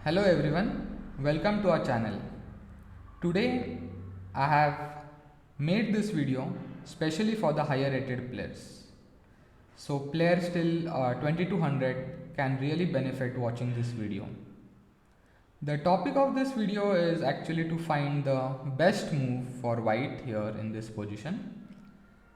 Hello everyone, welcome to our channel. Today I have made this video specially for the higher rated players. So players till 2200 can really benefit watching this video. The topic of this video is actually to find the best move for white here in this position.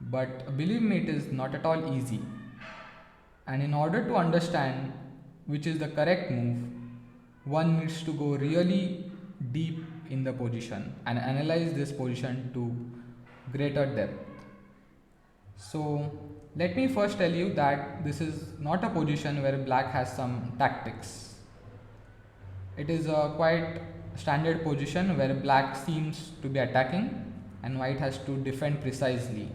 But believe me, it is not at all easy. And in order to understand which is the correct move, one needs to go really deep in the position and analyze this position to greater depth. So let me first tell you that this is not a position where black has some tactics. It is a quite standard position where black seems to be attacking and white has to defend precisely.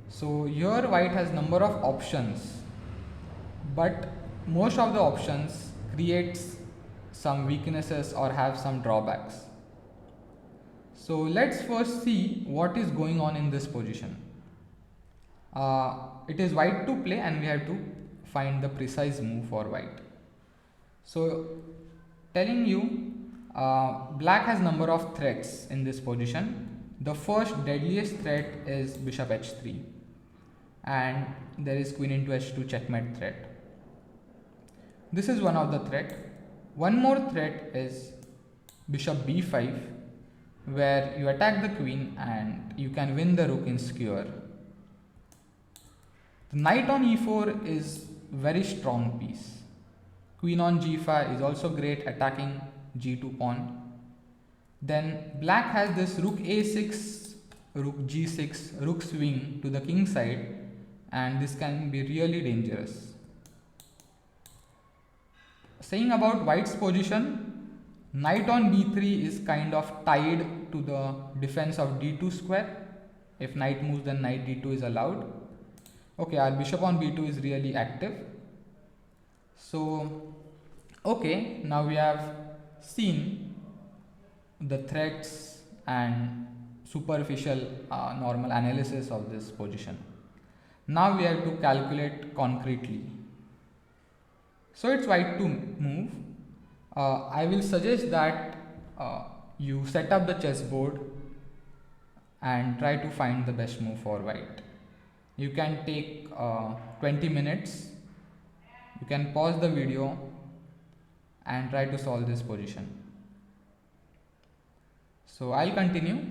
So here white has number of options, but most of the options creates some weaknesses or have some drawbacks. So let's first see what is going on in this position. It is white to play and we have to find the precise move for white. So telling you, black has number of threats in this position. The first deadliest threat is bishop h3 and there is queen into h2 checkmate threat. This is one of the threat. One more threat is bishop b5 where you attack the queen and you can win the rook in skewer. The knight on e4 is very strong piece. Queen on g5 is also great attacking g2 pawn. Then black has this rook a6, rook g6, rook swing to the king side and this can be really dangerous. Saying about white's position, knight on b3 is kind of tied to the defense of d2 square. If knight moves, then knight d2 is allowed. Okay, our bishop on b2 is really active. So, okay, now we have seen the threats and superficial normal analysis of this position. Now we have to calculate concretely. So it's white to move. I will suggest that you set up the chessboard and try to find the best move for white. You can take 20 minutes. You can pause the video and try to solve this position. So I'll continue.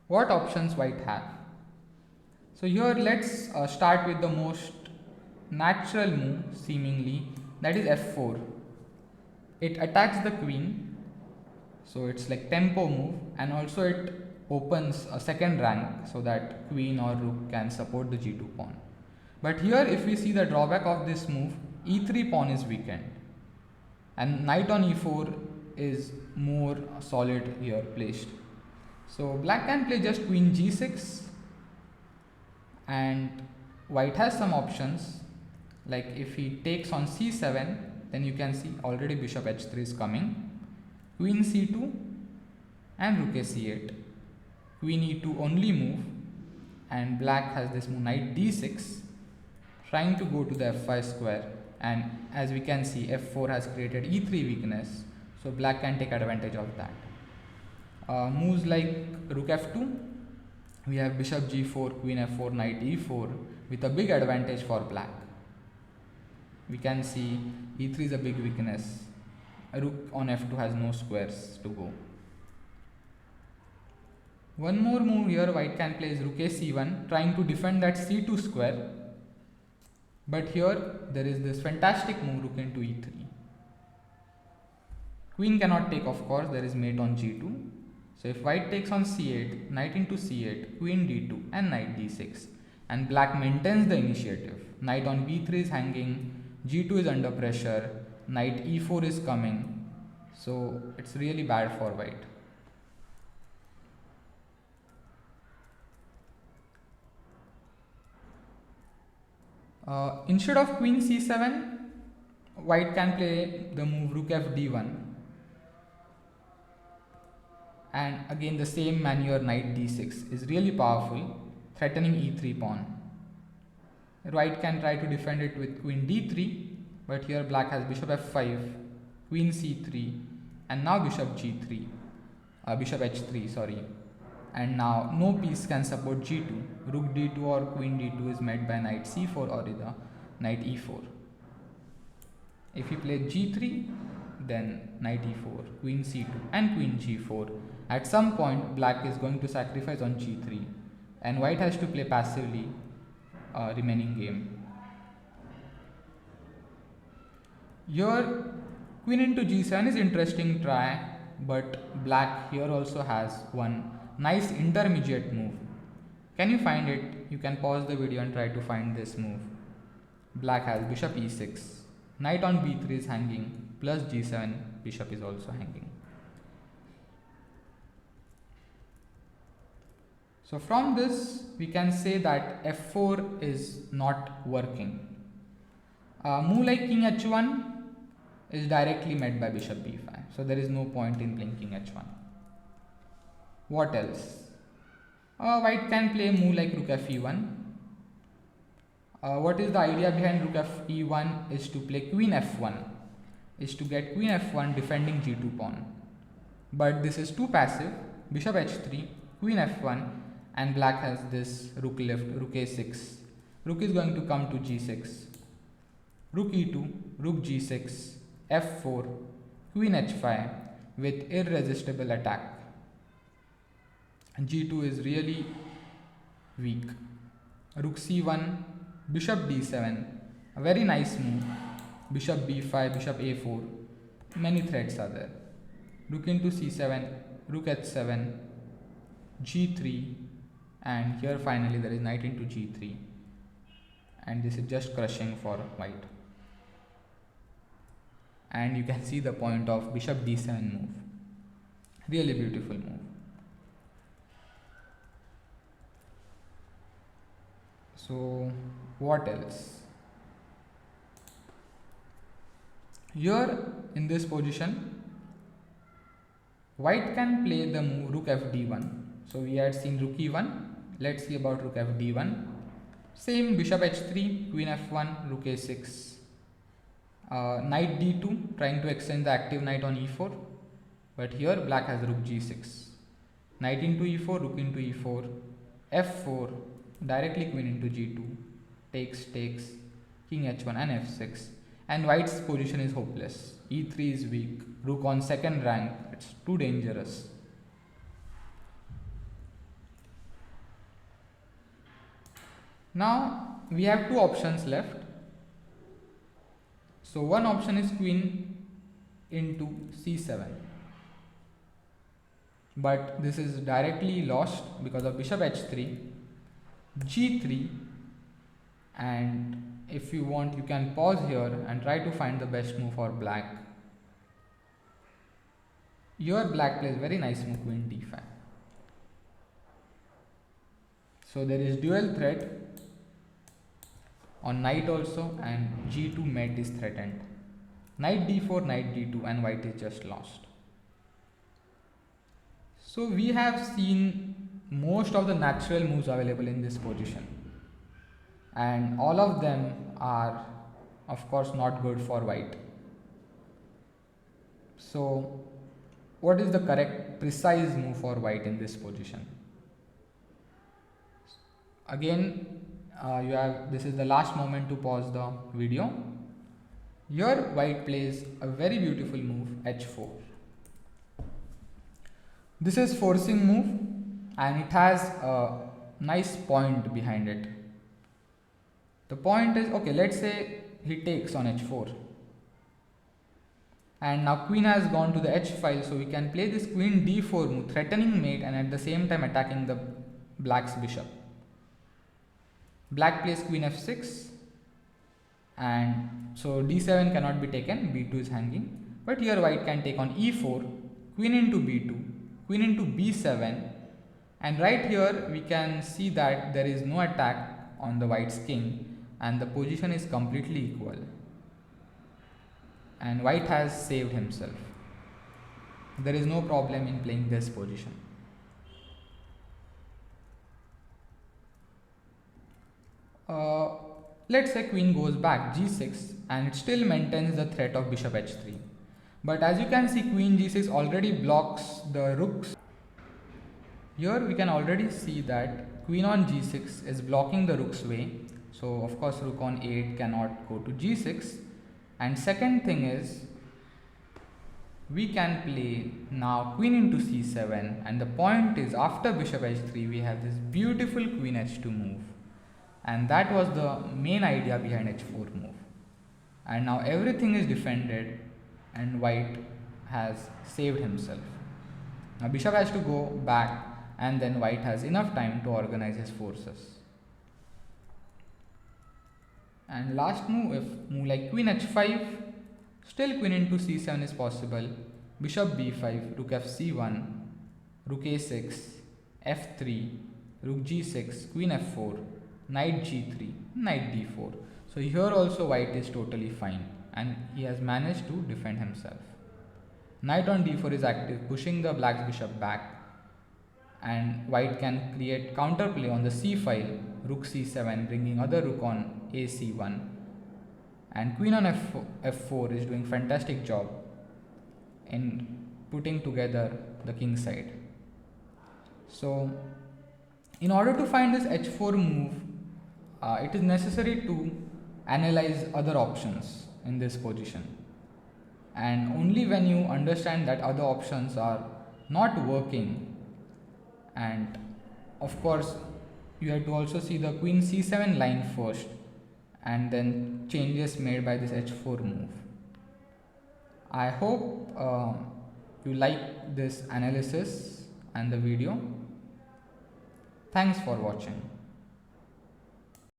What options white have? So here let's start with the most natural move seemingly, that is f4. It attacks the queen, so it's like tempo move, and also it opens a second rank so that queen or rook can support the g2 pawn. But here if we see the drawback of this move, e3 pawn is weakened and knight on e4 is more solid here placed. So black can play just queen g6 and white has some options, like if he takes on c7, then you can see already bishop h3 is coming, queen c2 and rook a c8, queen e2 only move, and black has this move knight d6 trying to go to the f5 square, and as we can see f4 has created e3 weakness, so black can take advantage of that. Moves like rook f2, we have bishop g4, queen f4, knight e4 with a big advantage for black. We can see e3 is a big weakness. A rook on f2 has no squares to go. One more move here white can play is rook a c1, trying to defend that c2 square. But here there is this fantastic move rook into e3. Queen cannot take, of course, there is mate on g2. So if white takes on c8, knight into c8, queen d2 and knight d6, and black maintains the initiative. Knight on b3 is hanging, g2 is under pressure, knight e4 is coming, so it's really bad for white. Instead of queen c7, white can play the move rook f d1, and again the same maneuver knight d6 is really powerful, threatening e3 pawn. White can try to defend it with queen d3, but here black has bishop f5 queen c3, and now bishop g3, bishop h3, sorry. And now no piece can support g2. Rook d2 or queen d2 is met by knight c4 or either knight e4. If you play g3, then knight e4, queen c2 and queen g4. At some point black is going to sacrifice on g3 and white has to play passively remaining game. Here queen into g7 is interesting try, but black here also has one nice intermediate move. Can you find it? You can pause the video and try to find this move. Black has bishop e6, knight on b3 is hanging, plus g7, bishop is also hanging. So from this we can say that f4 is not working. Move like king h1 is directly met by bishop b5, so there is no point in playing king h1. What else? White can play move like rook fe1. What is the idea behind rook fe1 is to play queen f1, is to get queen f1 defending g2 pawn. But this is too passive. Bishop h3, queen f1, and black has this rook left, rook a6. Rook is going to come to g6. Rook e2, rook g6, f4, queen h5 with irresistible attack. G2 is really weak. Rook c1, bishop d7, a very nice move. Bishop b5, bishop a4, many threats are there. Rook into c7, rook h7, g3, and here finally there is knight into g3, and this is just crushing for white. And you can see the point of bishop d7 move. Really beautiful move. So what else? Here in this position, white can play the move rook fd1. So we had seen rook e1. Let's see about rook fd1. Same, bishop h3, queen f1, rook a6. Knight d2, trying to extend the active knight on e4. But here black has rook g6. Knight into e4, rook into e4, f4, directly queen into g2, takes, king h1 and f6. And white's position is hopeless. e3 is weak, rook on second rank, it's too dangerous. Now we have two options left. So one option is queen into c7, but this is directly lost because of bishop h3, g3, and if you want you can pause here and try to find the best move for black. Here black plays very nice move, queen d5. So there is dual threat on knight also, and g2 mate is threatened. Knight d4, knight d2, and white is just lost. So we have seen most of the natural moves available in this position, and all of them are of course not good for white. So what is the correct precise move for white in this position? Again, this is the last moment to pause the video. Here white plays a very beautiful move, h4. This is forcing move and it has a nice point behind it. The point is, okay, let's say he takes on h4, and now queen has gone to the h file, so we can play this queen d4 move, threatening mate and at the same time attacking the black's bishop. Black plays queen f6, and so d7 cannot be taken, b2 is hanging, but here white can take on e4, queen into b2, queen into b7, and right here we can see that there is no attack on the white's king and the position is completely equal, and white has saved himself. There is no problem in playing this position. Let's say queen goes back, g6, and it still maintains the threat of bishop h3. But as you can see, queen g6 already blocks the rooks. Here we can already see that queen on g6 is blocking the rook's way. So of course rook on a8 cannot go to g6. And second thing is, we can play now queen into c7, and the point is after bishop h3 we have this beautiful queen h2 move, and that was the main idea behind h4 move. And now everything is defended and white has saved himself. Now bishop has to go back, and then white has enough time to organize his forces. And last move, if move like queen h5, still queen into c7 is possible. Bishop b5, rook fc1, rook a6, f3, rook g6, queen f4, knight g3, knight d4. So here also white is totally fine and he has managed to defend himself. Knight on d4 is active, pushing the black bishop back, and white can create counterplay on the c file, rook c7, bringing other rook on ac1, and queen on f4 is doing fantastic job in putting together the king side. So in order to find this h4 move, it is necessary to analyze other options in this position, and only when you understand that other options are not working, and of course you have to also see the queen c7 line first and then changes made by this h4 move. I hope you like this analysis and the video. Thanks for watching.